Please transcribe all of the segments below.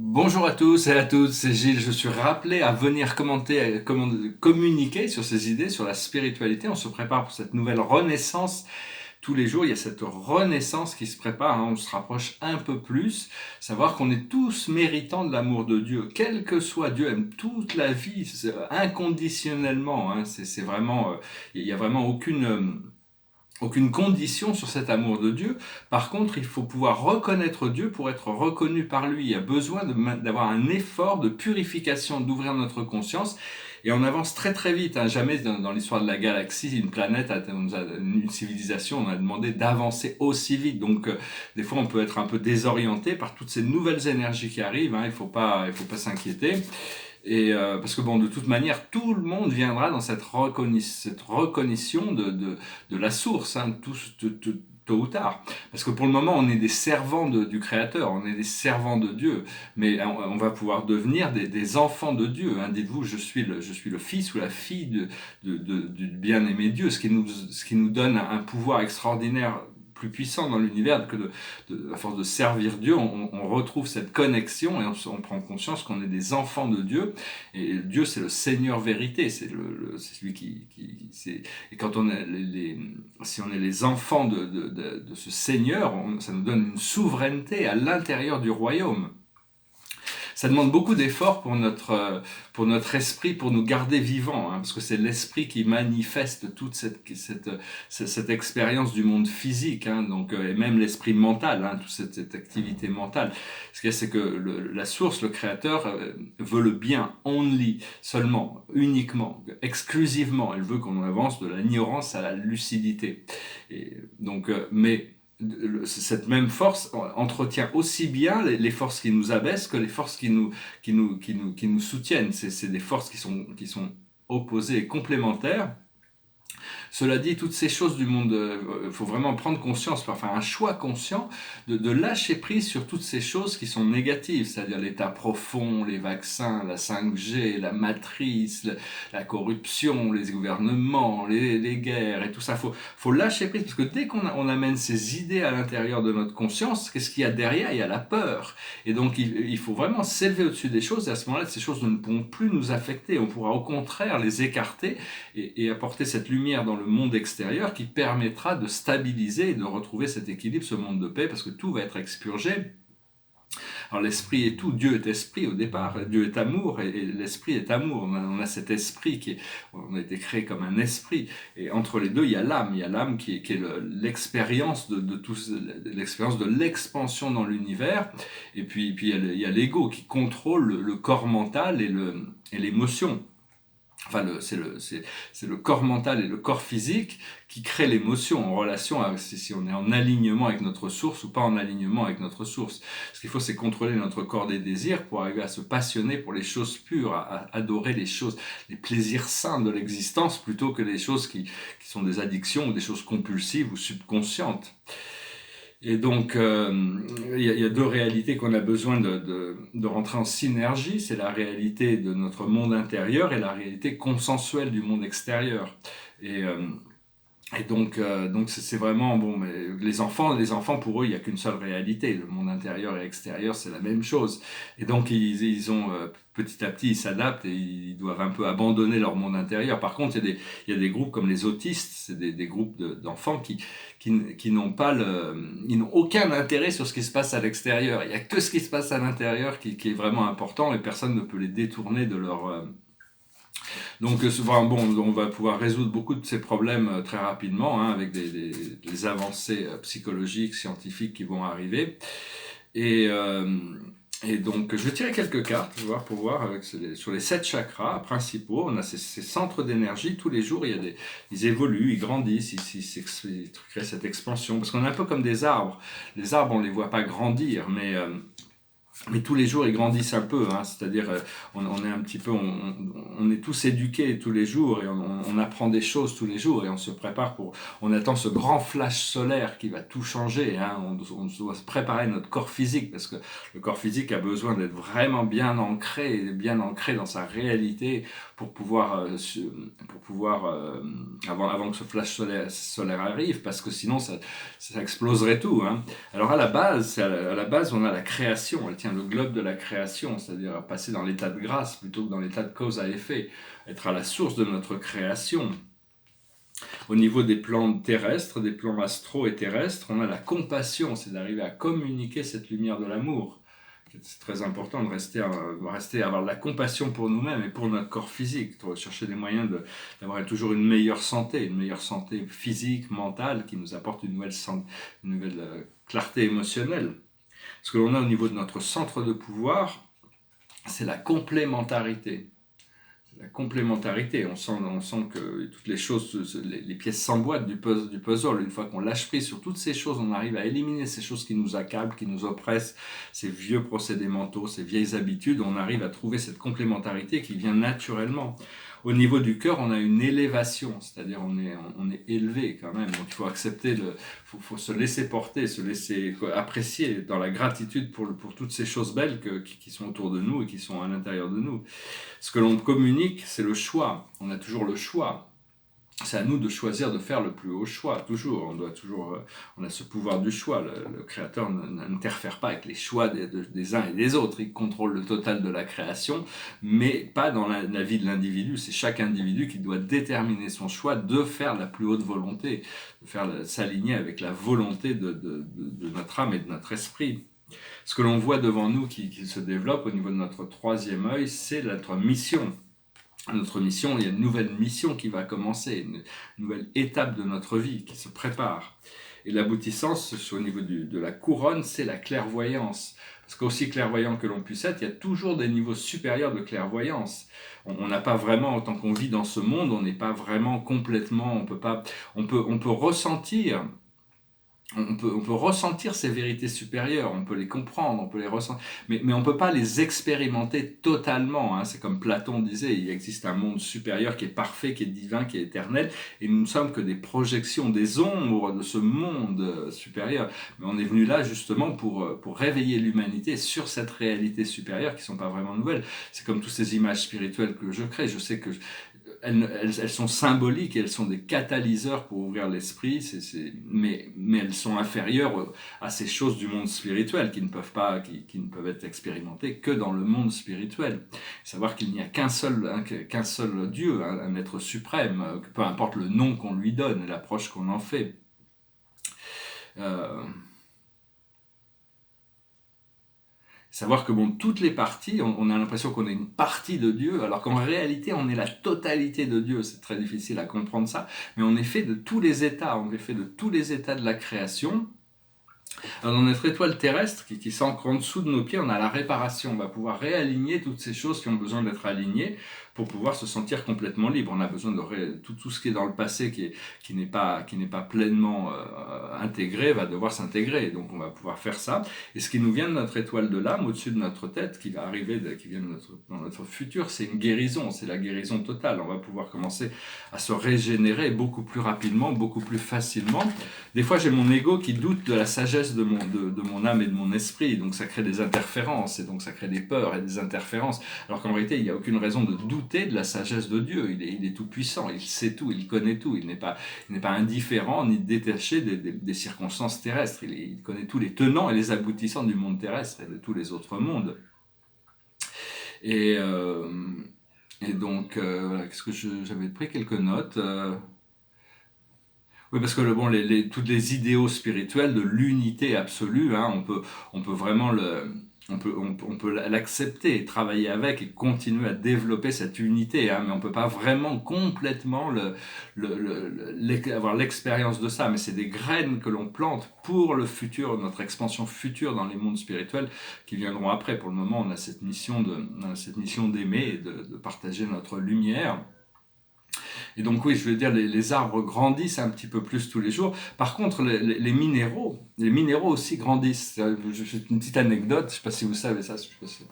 Bonjour à tous et à toutes, c'est Gilles. Je suis rappelé à venir communiquer sur ces idées, sur la spiritualité. On se prépare pour cette nouvelle renaissance. Tous les jours, il y a cette renaissance qui se prépare, hein. On se rapproche un peu plus. Savoir qu'on est tous méritants de l'amour de Dieu. Quel que soit Dieu, aime toute la vie, inconditionnellement, hein. C'est vraiment, il y a vraiment aucune condition sur cet amour de Dieu. Par contre, il faut pouvoir reconnaître Dieu pour être reconnu par lui. Il y a besoin d'avoir un effort de purification, d'ouvrir notre conscience. Et on avance très très vite, hein. Jamais dans l'histoire de la galaxie, une civilisation, on a demandé d'avancer aussi vite. Donc, des fois, on peut être un peu désorienté par toutes ces nouvelles énergies qui arrivent, hein. Il faut pas s'inquiéter. Et parce que bon, de toute manière, tout le monde viendra dans cette reconnaissance de la source, hein, tôt ou tard. Parce que pour le moment, on est des servants du Créateur, on est des servants de Dieu, mais on va pouvoir devenir des enfants de Dieu, hein. Dites-vous, je suis le fils ou la fille du bien-aimé Dieu, ce qui nous donne un pouvoir extraordinaire, plus puissant dans l'univers que à force de servir Dieu, on retrouve cette connexion et on prend conscience qu'on est des enfants de Dieu. Et Dieu, c'est le Seigneur vérité, c'est celui et quand si on est les enfants de ce Seigneur, ça nous donne une souveraineté à l'intérieur du royaume. Ça demande beaucoup d'efforts pour notre esprit, pour nous garder vivants, hein, parce que c'est l'esprit qui manifeste toute cette expérience du monde physique, hein, donc, et même l'esprit mental, hein, toute cette activité mentale. Ce qu'il y a, c'est que la source, le créateur, veut le bien, only, seulement, uniquement, exclusivement. Elle veut qu'on avance de l'ignorance à la lucidité. Et donc, mais cette même force entretient aussi bien les forces qui nous abaissent que les forces qui nous soutiennent. C'est des forces qui sont opposées et complémentaires. Cela dit, toutes ces choses du monde, il faut vraiment prendre conscience, enfin un choix conscient de lâcher prise sur toutes ces choses qui sont négatives, c'est-à-dire l'état profond, les vaccins, la 5G, la matrice, la corruption, les gouvernements, les guerres et tout ça. Faut lâcher prise, parce que dès on amène ces idées à l'intérieur de notre conscience, qu'est-ce qu'il y a derrière? Il y a la peur. Et donc il faut vraiment s'élever au-dessus des choses, et à ce moment-là, ces choses ne pourront plus nous affecter. On pourra au contraire les écarter et apporter cette lumière dans le monde extérieur qui permettra de stabiliser et de retrouver cet équilibre, ce monde de paix, parce que tout va être expurgé. Alors l'esprit est tout, Dieu est esprit au départ, Dieu est amour et l'esprit est amour. On a cet esprit on a été créé comme un esprit, et entre les deux il y a l'âme qui est l'expérience de tout, l'expérience de l'expansion dans l'univers, et puis il y a l'ego qui contrôle le corps mental et l'émotion. Enfin, c'est le corps mental et le corps physique qui créent l'émotion en relation avec si on est en alignement avec notre source ou pas en alignement avec notre source. Ce qu'il faut, c'est contrôler notre corps des désirs pour arriver à se passionner pour les choses pures, à adorer les plaisirs sains de l'existence plutôt que les choses qui sont des addictions ou des choses compulsives ou subconscientes. Et donc, y a deux réalités qu'on a besoin de rentrer en synergie. C'est la réalité de notre monde intérieur et la réalité consensuelle du monde extérieur. Et, euh, donc c'est vraiment bon. Mais les enfants pour eux, il n'y a qu'une seule réalité. Le monde intérieur et extérieur, c'est la même chose. Et donc ils ont petit à petit, ils s'adaptent et ils doivent un peu abandonner leur monde intérieur. Par contre, il y a des groupes comme les autistes, c'est des groupes d'enfants qui n'ont pas ils n'ont aucun intérêt sur ce qui se passe à l'extérieur. Il n'y a que ce qui se passe à l'intérieur qui est vraiment important, et personne ne peut les détourner de leur donc, bon, on va pouvoir résoudre beaucoup de ces problèmes très rapidement, hein, avec des avancées psychologiques, scientifiques qui vont arriver. Et, euh, et donc, je vais tirer quelques cartes, pour voir sur les 7 chakras principaux. On a ces centres d'énergie. Tous les jours, ils évoluent, ils grandissent, ils créent cette expansion. Parce qu'on est un peu comme des arbres. Les arbres, on les voit pas grandir, mais tous les jours ils grandissent un peu, hein. C'est-à-dire on est un petit peu, on est tous éduqués tous les jours, et on apprend des choses tous les jours, et on se prépare on attend ce grand flash solaire qui va tout changer, hein. On doit se préparer notre corps physique, parce que le corps physique a besoin d'être vraiment bien ancré dans sa réalité pour pouvoir, avant que ce flash solaire arrive, parce que sinon ça exploserait tout, hein. Alors à la base, on a la création, elle tient tient le globe de la création, c'est-à-dire passer dans l'état de grâce plutôt que dans l'état de cause à effet, être à la source de notre création. Au niveau des plans terrestres, des plans astraux et terrestres, on a la compassion, c'est d'arriver à communiquer cette lumière de l'amour. C'est très important de rester, avoir de la compassion pour nous-mêmes et pour notre corps physique, de chercher des moyens d'avoir toujours une meilleure santé physique, mentale, qui nous apporte une nouvelle clarté émotionnelle. Ce que l'on a au niveau de notre centre de pouvoir, c'est la complémentarité. La complémentarité, on sent que toutes les choses, les pièces s'emboîtent du puzzle. Une fois qu'on lâche prise sur toutes ces choses, on arrive à éliminer ces choses qui nous accablent, qui nous oppressent, ces vieux procédés mentaux, ces vieilles habitudes. On arrive à trouver cette complémentarité qui vient naturellement. Au niveau du cœur, on a une élévation, c'est-à-dire on est élevé quand même. Donc il faut accepter, faut se laisser porter, se laisser apprécier dans la gratitude pour toutes ces choses belles qui sont autour de nous et qui sont à l'intérieur de nous. Ce que l'on communique, c'est le choix. On a toujours le choix. C'est à nous de choisir de faire le plus haut choix, toujours. On a ce pouvoir du choix. Le Créateur n'interfère pas avec les choix des uns et des autres. Il contrôle le total de la création, mais pas dans la vie de l'individu. C'est chaque individu qui doit déterminer son choix de faire la plus haute volonté, de s'aligner avec la volonté de notre âme et de notre esprit. Ce que l'on voit devant nous qui se développe au niveau de notre troisième œil, c'est notre mission. Notre mission, il y a une nouvelle mission qui va commencer, une nouvelle étape de notre vie qui se prépare. Et l'aboutissance, au niveau de la couronne, c'est la clairvoyance. Parce qu'aussi clairvoyant que l'on puisse être, il y a toujours des niveaux supérieurs de clairvoyance. On n'a pas vraiment, en tant qu'on vit dans ce monde, on n'est pas vraiment complètement, on peut ressentir. On peut ressentir ces vérités supérieures, on peut les comprendre, on peut les ressentir, mais on ne peut pas les expérimenter totalement. Hein. C'est comme Platon disait, il existe un monde supérieur qui est parfait, qui est divin, qui est éternel, et nous ne sommes que des projections, des ombres de ce monde supérieur. Mais on est venu là justement pour réveiller l'humanité sur cette réalité supérieure qui ne sont pas vraiment nouvelles. C'est comme toutes ces images spirituelles que je crée. Je sais que elles sont symboliques, elles sont des catalyseurs pour ouvrir l'esprit, mais elles sont inférieures à ces choses du monde spirituel qui ne peuvent être expérimentées que dans le monde spirituel. Savoir qu'il n'y a qu'un seul Dieu, un être suprême, peu importe le nom qu'on lui donne et l'approche qu'on en fait. Savoir que toutes les parties, on a l'impression qu'on est une partie de Dieu, alors qu'en réalité, on est la totalité de Dieu. C'est très difficile à comprendre ça, mais on est fait de tous les états, de la création. Alors dans notre étoile terrestre, qui s'ancre en dessous de nos pieds, on a la réparation. On va pouvoir réaligner toutes ces choses qui ont besoin d'être alignées pour pouvoir se sentir complètement libre. On a besoin de tout ce qui est dans le passé, qui n'est pas pleinement intégré, va devoir s'intégrer. Donc on va pouvoir faire ça. Et ce qui nous vient de notre étoile de l'âme, au-dessus de notre tête, qui va arriver, qui vient dans notre futur, c'est une guérison. C'est la guérison totale. On va pouvoir commencer à se régénérer beaucoup plus rapidement, beaucoup plus facilement. Des fois, j'ai mon ego qui doute de la sagesse de mon âme et de mon esprit. Donc ça crée des interférences, et donc ça crée des peurs et des interférences. Alors qu'en réalité, il n'y a aucune raison de douter de la sagesse de Dieu. Il est tout puissant, il sait tout, il connaît tout. Il n'est pas indifférent ni détaché des circonstances terrestres. Il connaît tous les tenants et les aboutissants du monde terrestre et de tous les autres mondes. Et donc, qu'est-ce que j'avais pris quelques notes. Oui, parce que toutes les idéaux spirituels de l'unité absolue, hein, on peut vraiment on peut l'accepter, travailler avec et continuer à développer cette unité, hein, mais on peut pas vraiment complètement avoir l'expérience de ça. Mais c'est des graines que l'on plante pour le futur, notre expansion future dans les mondes spirituels qui viendront après. Pour le moment, on a cette mission d'aimer et de partager notre lumière. Et donc oui, je veux dire, les arbres grandissent un petit peu plus tous les jours. Par contre, les minéraux aussi grandissent. C'est une petite anecdote, je ne sais pas si vous savez ça, je sais pas si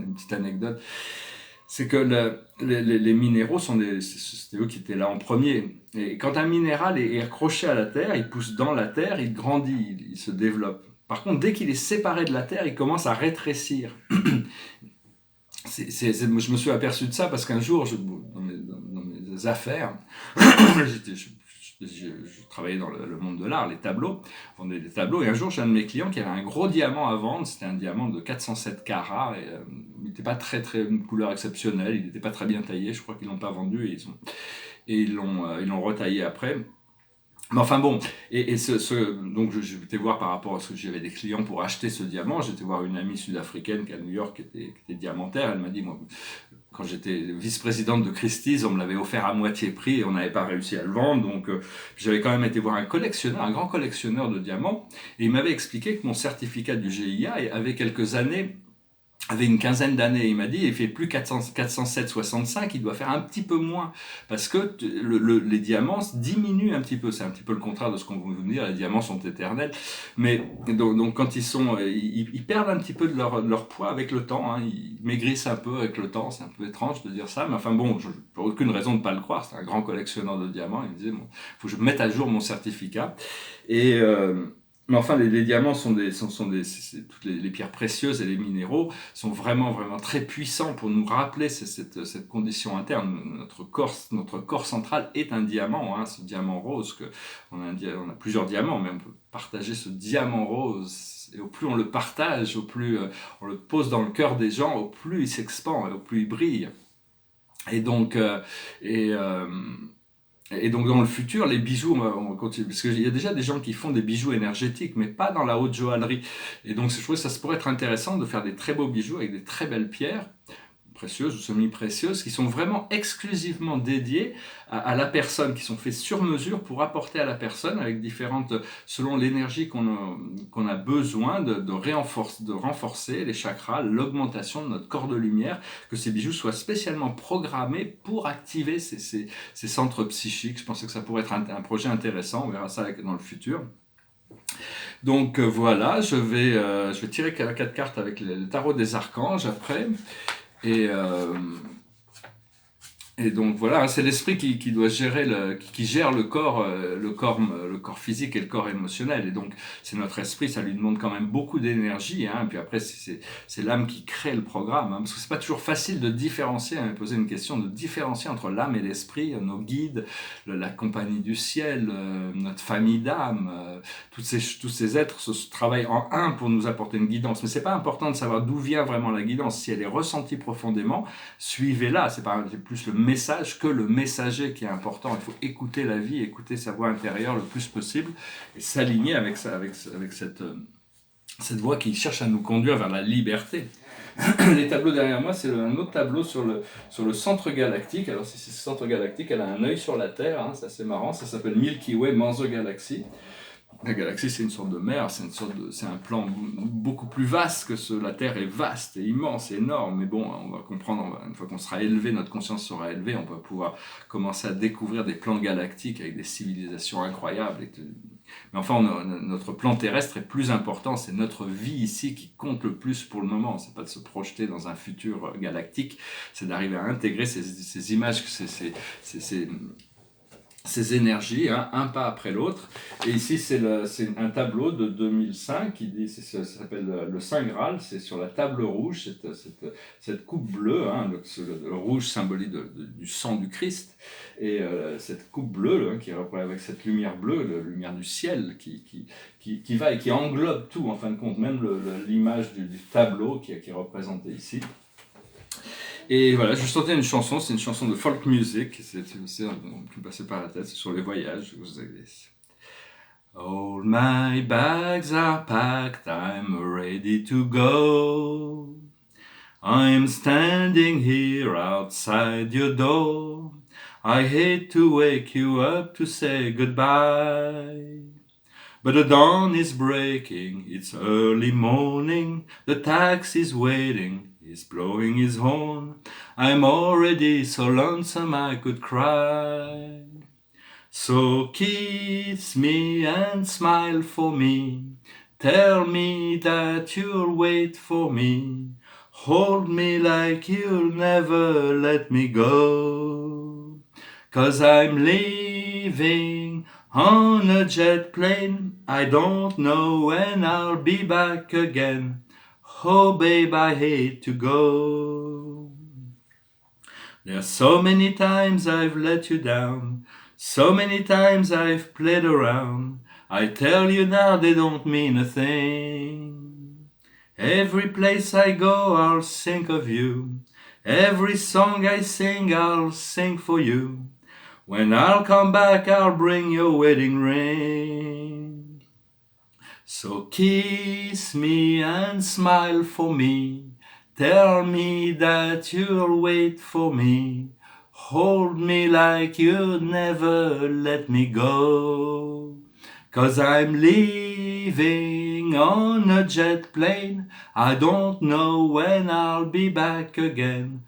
une petite anecdote. C'est que les minéraux c'était eux qui étaient là en premier. Et quand un minéral est accroché à la terre, il pousse dans la terre, il grandit, il se développe. Par contre, dès qu'il est séparé de la terre, il commence à rétrécir. Je me suis aperçu de ça parce qu'un jour, dans mes affaires, j'étais je travaillais dans le monde de l'art, les tableaux, on vendait des tableaux, et un jour j'ai un de mes clients qui avait un gros diamant à vendre, c'était un diamant de 407 carats, et il n'était pas une couleur exceptionnelle, il n'était pas très bien taillé, je crois qu'ils l'ont pas vendu, et ils l'ont retaillé après. Mais enfin bon, donc je vais voir par rapport à ce que j'avais des clients pour acheter ce diamant. J'étais voir une amie sud-africaine qui est à New York, qui était diamantaire. Elle m'a dit, moi, quand j'étais vice-présidente de Christie's, on me l'avait offert à moitié prix et on n'avait pas réussi à le vendre. Donc j'avais quand même été voir un grand collectionneur de diamants, et il m'avait expliqué que mon certificat du GIA avait quelques années, avait une quinzaine d'années. Il m'a dit, il fait plus 407,65, il doit faire un petit peu moins, parce que les diamants diminuent un petit peu. C'est un petit peu le contraire de ce qu'on veut vous dire, les diamants sont éternels, mais donc quand ils perdent un petit peu de leur poids avec le temps, hein. Ils maigrissent un peu avec le temps, c'est un peu étrange de dire ça, mais enfin bon, je n'ai aucune raison de ne pas le croire. C'est un grand collectionneur de diamants, il me disait, bon, faut que je mette à jour mon certificat, et mais enfin, les diamants toutes les pierres précieuses et les minéraux sont vraiment, vraiment très puissants pour nous rappeler cette condition interne. Notre corps central est un diamant, hein, ce diamant rose. On a plusieurs diamants, mais on peut partager ce diamant rose. Et au plus on le partage, au plus on le pose dans le cœur des gens, au plus il s'expand et au plus il brille. Et donc, et donc dans le futur, les bijoux, on va continuer, parce qu'il y a déjà des gens qui font des bijoux énergétiques, mais pas dans la haute joaillerie. Et donc je trouve que ça pourrait être intéressant de faire des très beaux bijoux avec des très belles pierres, précieuses ou semi-précieuses, qui sont vraiment exclusivement dédiées à la personne, qui sont faits sur mesure pour apporter à la personne, avec selon l'énergie qu'on a besoin de renforcer les chakras, l'augmentation de notre corps de lumière, que ces bijoux soient spécialement programmés pour activer ces centres psychiques. Je pensais que ça pourrait être un projet intéressant, on verra ça dans le futur. Donc voilà, je vais tirer 4 cartes avec le tarot des archanges après. Et donc voilà, hein, c'est l'esprit qui doit gérer qui gère le corps physique et le corps émotionnel. Et donc c'est notre esprit, ça lui demande quand même beaucoup d'énergie. Hein, et puis après c'est l'âme qui crée le programme. Hein, parce que c'est pas toujours facile de différencier. Hein, poser une question de différencier entre l'âme et l'esprit, nos guides, la compagnie du ciel, notre famille d'âme. Tous ces êtres se travaillent en un pour nous apporter une guidance. Mais c'est pas important de savoir d'où vient vraiment la guidance. Si elle est ressentie profondément, suivez-la. C'est plus le message que le messager qui est important. Il faut écouter la vie, écouter sa voix intérieure le plus possible et s'aligner avec cette voix qui cherche à nous conduire vers la liberté. Les tableaux derrière moi, c'est un autre tableau sur le centre galactique. Alors si c'est ce centre galactique, elle a un œil sur la Terre, hein, c'est assez marrant, ça s'appelle Milky Way Manzo Galaxy. La galaxie, c'est une sorte de mer, c'est un plan beaucoup plus vaste que la Terre est vaste et immense et énorme. Mais bon, on va comprendre, une fois qu'on sera élevé, notre conscience sera élevée, on va pouvoir commencer à découvrir des plans galactiques avec des civilisations incroyables. Mais enfin, notre plan terrestre est plus important, c'est notre vie ici qui compte le plus pour le moment. C'est pas de se projeter dans un futur galactique, c'est d'arriver à intégrer ces images, ces énergies, hein, un pas après l'autre. Et ici, c'est un tableau de 2005 ça s'appelle le Saint Graal, c'est sur la table rouge, cette coupe bleue, hein, le rouge symbolise du sang du Christ, et cette coupe bleue, hein, qui est représentée avec cette lumière bleue, la lumière du ciel, qui va et qui englobe tout, en fin de compte, même l'image du tableau qui est représentée ici. Et voilà, je chantais une chanson, c'est une chanson de folk music, c'est qui me passait par la tête, c'est sur les voyages. Vous avez... All my bags are packed, I'm ready to go. I'm standing here outside your door. I hate to wake you up to say goodbye. But the dawn is breaking, it's early morning, the taxi's waiting. He's blowing his horn. I'm already so lonesome I could cry. So kiss me and smile for me. Tell me that you'll wait for me. Hold me like you'll never let me go. 'Cause I'm leaving on a jet plane. I don't know when I'll be back again. Oh babe, I hate to go. There's so many times I've let you down, So many times I've played around, I tell you now they don't mean a thing. Every place I go I'll think of you, every song I sing I'll sing for you. When I'll come back I'll bring your wedding ring. So kiss me and smile for me, tell me that you'll wait for me. Hold me like you'd never let me go. 'Cause I'm leaving on a jet plane, I don't know when I'll be back again.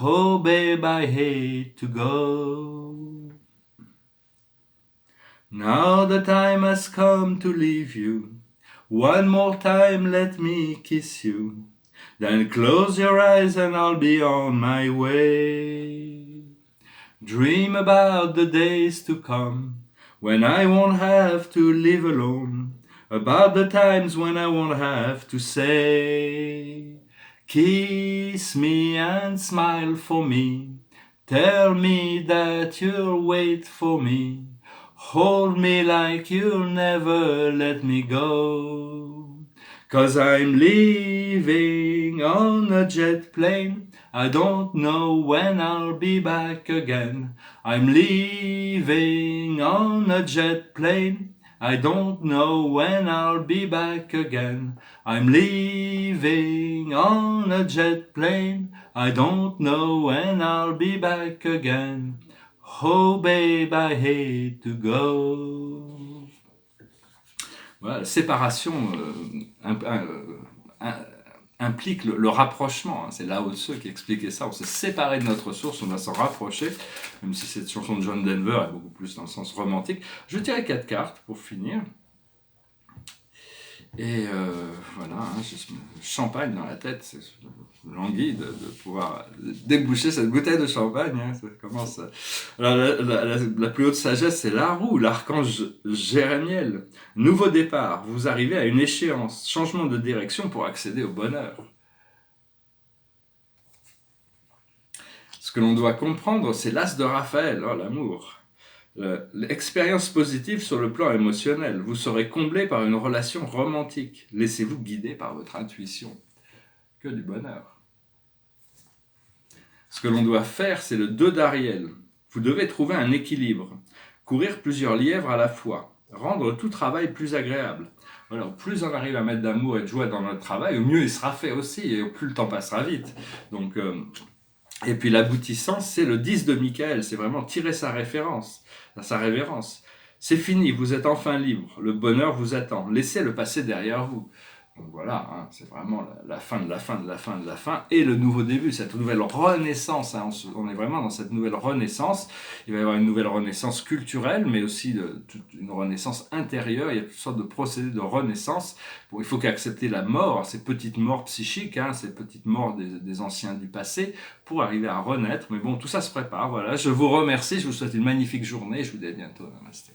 Oh babe, I hate to go. Now the time has come to leave you. One more time let me kiss you. Then close your eyes and I'll be on my way. Dream about the days to come, when I won't have to live alone. About the times when I won't have to say, kiss me and smile for me. Tell me that you'll wait for me. Hold me like you'll never let me go. 'Cause I'm leaving on a jet plane, I don't know when I'll be back again. I'm leaving on a jet plane, I don't know when I'll be back again. I'm leaving on a jet plane, I don't know when I'll be back again. Oh babe, I hate to go. Voilà, la séparation implique le rapprochement. Hein. C'est Lao Tse qui expliquait ça. On s'est séparé de notre source, on doit s'en rapprocher, même si cette chanson de John Denver est beaucoup plus dans le sens romantique. Je tirais 4 cartes pour finir. Et voilà, hein, champagne dans la tête, c'est languit de pouvoir déboucher cette bouteille de champagne. Hein, ça commence. Alors, la plus haute sagesse, c'est la roue, l'archange Jérémiel. Nouveau départ, vous arrivez à une échéance, changement de direction pour accéder au bonheur. Ce que l'on doit comprendre, c'est l'as de Raphaël, oh, l'amour. L'expérience positive sur le plan émotionnel. Vous serez comblé par une relation romantique. Laissez-vous guider par votre intuition. Que du bonheur. Ce que l'on doit faire, c'est le 2 d'Ariel. Vous devez trouver un équilibre. Courir plusieurs lièvres à la fois. Rendre tout travail plus agréable. Alors, plus on arrive à mettre d'amour et de joie dans notre travail, au mieux il sera fait aussi, et au plus le temps passera vite. Donc, et puis l'aboutissant, c'est le 10 de Michael. C'est vraiment tirer sa révérence. C'est fini, vous êtes enfin libre. Le bonheur vous attend. Laissez le passé derrière vous. Donc voilà, hein, c'est vraiment la fin de la fin de la fin de la fin et le nouveau début, cette nouvelle renaissance. Hein, on est vraiment dans cette nouvelle renaissance. Il va y avoir une nouvelle renaissance culturelle, mais aussi une renaissance intérieure. Il y a toutes sortes de procédés de renaissance. Bon, il faut qu'accepter la mort, ces petites morts psychiques, hein, ces petites morts des anciens du passé, pour arriver à renaître. Mais bon, tout ça se prépare. Voilà, je vous remercie, je vous souhaite une magnifique journée. Je vous dis à bientôt. Namasté.